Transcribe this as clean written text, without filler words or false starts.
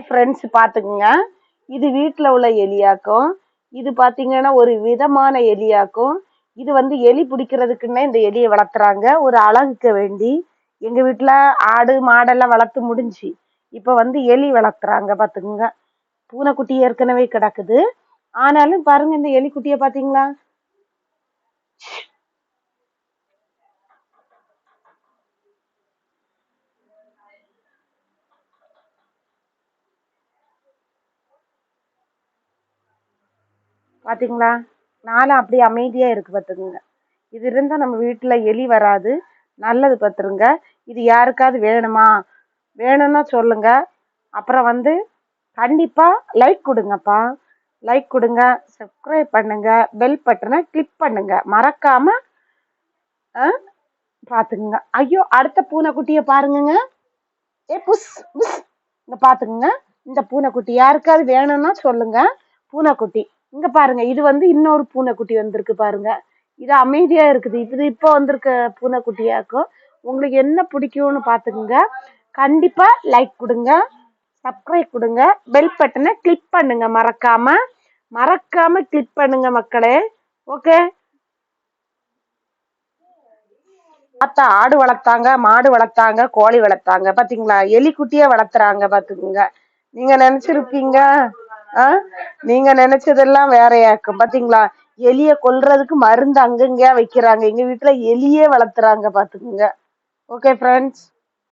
Friends பாத்துக்குங்க, இது வீட்டுல உள்ள எலியாக்கும். இது பாத்தீங்கன்னா ஒரு விதமான எலியாக்கும். இது வந்து எலி பிடிக்கிறதுக்குன்னே இந்த எலியை வளர்த்துறாங்க, ஒரு அழகுக்கு வேண்டி. எங்க வீட்டுல ஆடு மாடெல்லாம் வளர்த்து முடிஞ்சு, இப்ப வந்து எலி வளர்த்துறாங்க பாத்துக்குங்க. பூனைக்குட்டி ஏற்கனவே கிடக்குது, ஆனாலும் பாருங்க இந்த எலிக்குட்டிய பாத்தீங்களா. பாத்தீங்களா, நானும் அப்படியே அமைதியா இருக்கு பாத்துக்குங்க. இது இருந்தா நம்ம வீட்டுல எலி வராது, நல்லது பாத்துருங்க. இது யாருக்காவது வேணுமா, வேணும்னா சொல்லுங்க. அப்புறம் வந்து கண்டிப்பா லைக் கொடுங்கப்பா, லைக் கொடுங்க, சப்ஸ்கிரைப் பண்ணுங்க, பெல் பட்டனை கிளிக் பண்ணுங்க மறக்காம. பாத்துக்குங்க. ஐயோ, அடுத்த பூனைக்குட்டிய பாருங்க. ஏ புஷ் புஷ், இங்க பாத்துக்குங்க. இந்த பூனைக்குட்டி யாருக்காவது வேணும்னா சொல்லுங்க. பூனைக்குட்டி இங்க பாருங்க, இது வந்து இன்னொரு பூனைக்குட்டி வந்திருக்கு பாருங்க. இது அமைதியா இருக்குது, இது இப்போ வந்திருக்க பூனைக்குட்டியாக்கும். உங்களுக்கு என்ன பிடிக்கும்னு பாத்துக்குங்க. கண்டிப்பா லைக் கொடுங்க, சப்ஸ்கிரைப் கொடுங்க, பெல் பட்டனை கிளிக் பண்ணுங்க மறக்காம. மறக்காம கிளிக் பண்ணுங்க மக்களே. ஓகே. பார்த்தா ஆடு வளர்த்தாங்க, மாடு வளர்த்தாங்க, கோழி வளர்த்தாங்க, பாத்தீங்களா எலிக்குட்டியே வளர்த்துறாங்க பாத்துக்குங்க. நீங்க நினைச்சிருப்பீங்க, நீங்க நினைச்சதெல்லாம் வேறையாக்கும். பாத்தீங்களா, எலிய கொல்றதுக்கு மருந்து அங்கங்கயா வைக்கிறாங்க, எங்க வீட்டுல எலியே வளர்த்துறாங்க பாத்துக்குங்க. Okay friends.